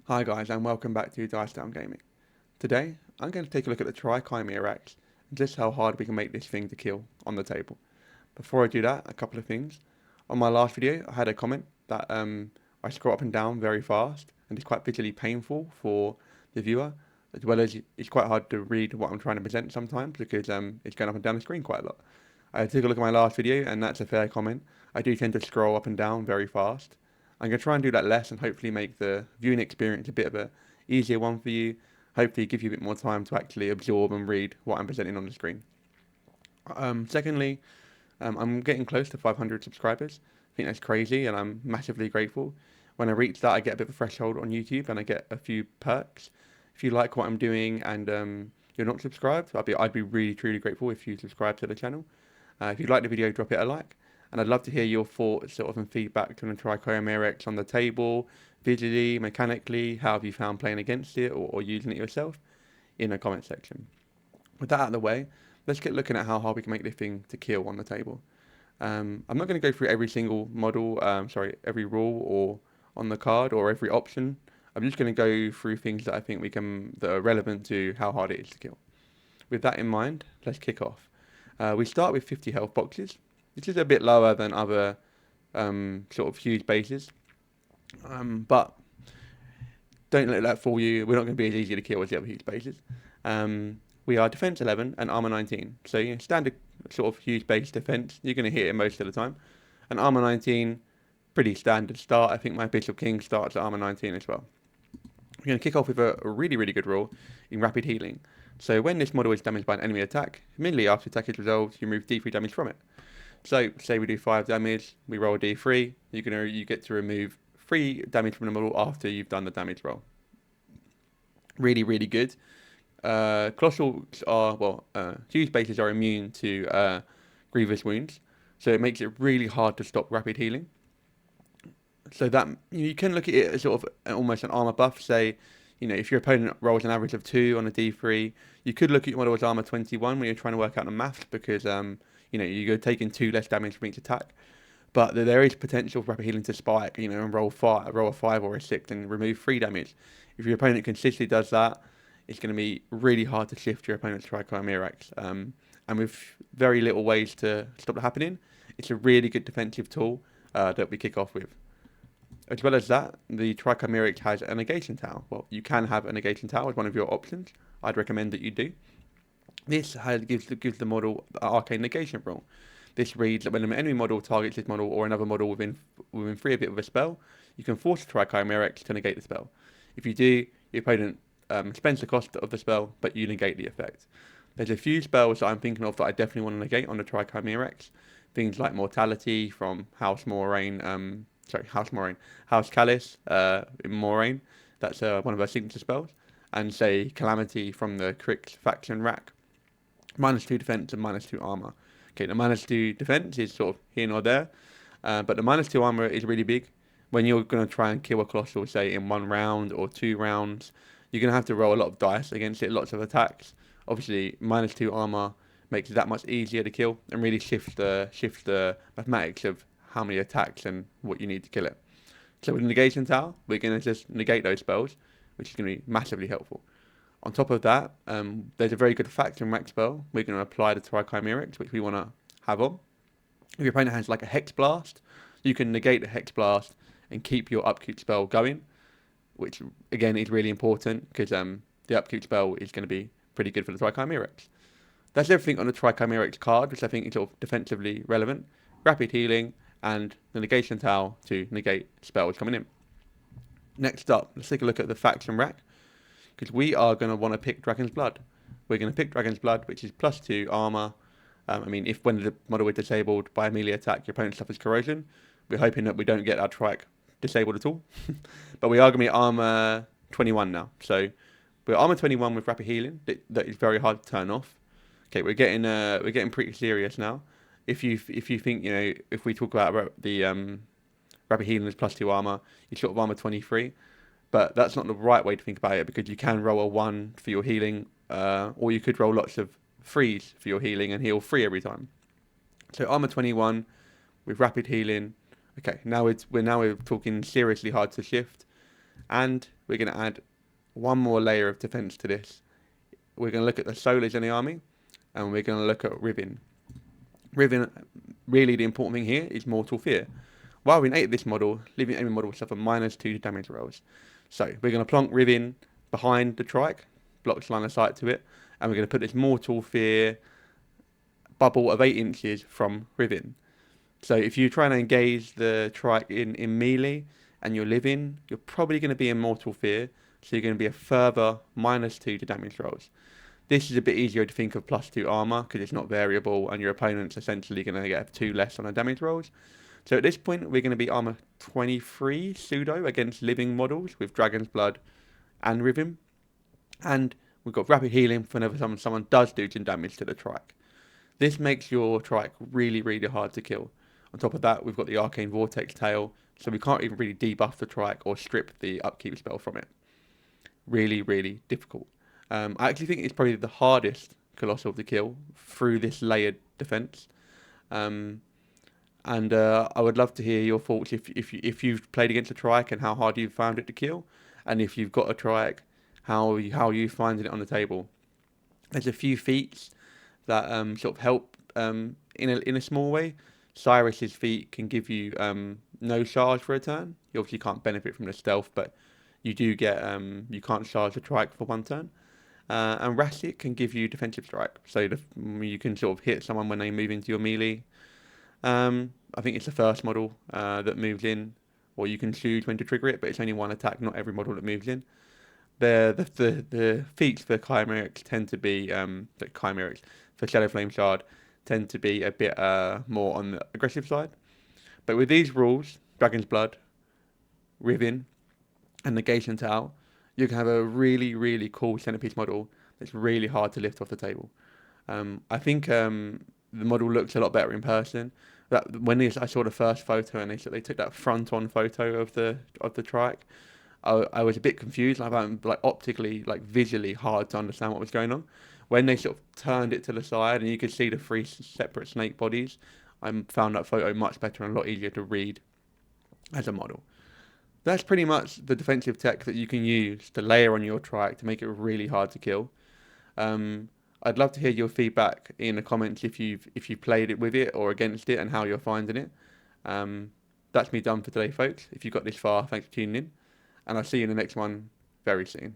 Hi guys and welcome back to Dice Down Gaming. Today I'm going to take a look at the Trikhymearax and just how hard we can make this thing to kill on the table. Before I do that, a couple of things. On my last video I had a comment that I scroll up and down very fast and it's quite visually painful for the viewer, as well as it's quite hard to read what I'm trying to present sometimes because it's going up and down the screen quite a lot. I took a look at my last video and that's a fair comment. I do tend to scroll up and down very fast. I'm going to try and do that less and hopefully make the viewing experience a bit of a easier one for you. Hopefully give you a bit more time to actually absorb and read what I'm presenting on the screen. Secondly, I'm getting close to 500 subscribers. I think that's crazy and I'm massively grateful. When I reach that, I get a bit of a threshold on YouTube and I get a few perks. If you like what I'm doing and you're not subscribed, I'd be really truly grateful if you subscribe to the channel. If you like the video, drop it a like. And I'd love to hear your thoughts sort of and feedback on the Trikhymearax on the table, visually, mechanically, how have you found playing against it or using it yourself in the comment section. With that out of the way, let's get looking at how hard we can make this thing to kill on the table. I'm not going to go through every single model, every rule or on the card or every option. I'm just going to go through things that I think that are relevant to how hard it is to kill. With that in mind, let's kick off. We start with 50 health boxes. This is a bit lower than other sort of huge bases, but don't let that fool you. We're not going to be as easy to kill as the other huge bases. We are defense 11 and armor 19, so standard sort of huge base defense. You're going to hit it most of the time, and armor 19, pretty standard start. I think my Bishop King starts at armor 19 as well. We're going to kick off with a really good rule in rapid healing. So when this model is damaged by an enemy attack, immediately after attack is resolved, you remove D3 damage from it. So say we do 5 damage, we roll a D3, you get to remove 3 damage from the model after you've done the damage roll. Really good. Colossals huge bases are immune to grievous wounds, so it makes it really hard to stop rapid healing. So that you can look at it as sort of almost an armor buff. Say, if your opponent rolls an average of 2 on a D3, you could look at your model as armor 21 when you're trying to work out the maths because you're taking 2 less damage from each attack. But there is potential for rapid healing to spike, and roll a 5 or a 6 and remove 3 damage. If your opponent consistently does that, it's going to be really hard to shift your opponent's Trikhymearax. And with very little ways to stop that happening, it's a really good defensive tool that we kick off with. As well as that, the Trikhymearax has a Negation Tower. Well, you can have a Negation Tower as one of your options. I'd recommend that you do. This gives the model the Arcane Negation rule. This reads that when an enemy model targets this model or another model within 3 of it with a spell, you can force the Trikhymearax to negate the spell. If you do, your opponent spends the cost of the spell, but you negate the effect. There's a few spells that I'm thinking of that I definitely want to negate on the Trikhymearax. Things like Mortality from House Callous in Moraine. That's one of our signature spells. And say Calamity from the Crix faction rack. -2 defense and -2 armor. Okay, the -2 defense is sort of here nor there, but the -2 armor is really big. When you're going to try and kill a Colossal, say in 1 round or 2 rounds, you're going to have to roll a lot of dice against it, lots of attacks. Obviously, -2 armor makes it that much easier to kill and really shifts the mathematics of how many attacks and what you need to kill it. So with the Negation Tower, we're going to just negate those spells, which is going to be massively helpful. On top of that, there's a very good faction rack spell. We're going to apply the Trikhymearax, which we want to have on. If your opponent has like a Hex Blast, you can negate the Hex Blast and keep your upkeep spell going, which again is really important because the upkeep spell is going to be pretty good for the Trikhymearax. That's everything on the Trikhymearax card, which I think is sort of defensively relevant. Rapid healing and the Negation Tower to negate spells coming in. Next up, let's take a look at the faction rack, because we are going to want to pick Dragon's Blood. We're going to pick Dragon's Blood, which is +2 armor. If when the model is disabled by a melee attack, your opponent suffers corrosion. We're hoping that we don't get our Trike disabled at all. But we are going to be armor 21 now. So we're armor 21 with rapid healing. That is very hard to turn off. Okay, we're getting pretty serious now. If you think, if we talk about the rapid healing is +2 armor, you sort of armor 23. But that's not the right way to think about it because you can roll a 1 for your healing, or you could roll lots of 3s for your healing and heal 3 every time. So armor 21 with rapid healing. Okay, now we're talking seriously hard to shift, and we're going to add one more layer of defense to this. We're going to look at the solars in the army, and we're going to look at Riven. Riven, really the important thing here is Mortal Fear. While we ate this model, living enemy model will suffer -2 damage rolls. So we're going to plonk Riven behind the trike, blocks line of sight to it, and we're going to put this Mortal Fear bubble of 8 inches from Riven. So if you're trying to engage the trike in melee and you're living, you're probably going to be in Mortal Fear, so you're going to be a further -2 to damage rolls. This is a bit easier to think of +2 armor because it's not variable and your opponent's essentially going to get 2 less on the damage rolls. So at this point, we're going to be armor 23 pseudo against living models with Dragon's Blood and Riven. And we've got rapid healing for whenever someone does do some damage to the trike. This makes your trike really, really hard to kill. On top of that, we've got the Arcane Vortex tail, so we can't even really debuff the trike or strip the upkeep spell from it. Really, really difficult. I actually think it's probably the hardest Colossal to kill through this layered defense. I would love to hear your thoughts if you've played against a trike and how hard you've found it to kill, and if you've got a trike, how you finding it on the table. There's a few feats that sort of help in a small way. Cyrus's feat can give you no charge for a turn. You obviously can't benefit from the stealth, but you do get you can't charge the trike for 1 turn. And Rasik can give you defensive strike, so you can sort of hit someone when they move into your melee. I think it's the first model that moves in, or you can choose when to trigger it, but it's only 1 attack, not every model that moves in. The feats for Trikhymearax tend to be for Shadow Flame Shard tend to be a bit more on the aggressive side. But with these rules, Dragon's Blood, Riven, and Negation Tower, you can have a really, really cool centerpiece model that's really hard to lift off the table. I think the model looks a lot better in person. When I saw the first photo and they took that front-on photo of the trike, I was a bit confused. I found optically, visually hard to understand what was going on. When they sort of turned it to the side and you could see the 3 separate snake bodies, I found that photo much better and a lot easier to read as a model. That's pretty much the defensive tech that you can use to layer on your trike to make it really hard to kill. I'd love to hear your feedback in the comments if you've played it with it or against it and how you're finding it. That's me done for today, folks. If you got this far, thanks for tuning in, and I'll see you in the next one very soon.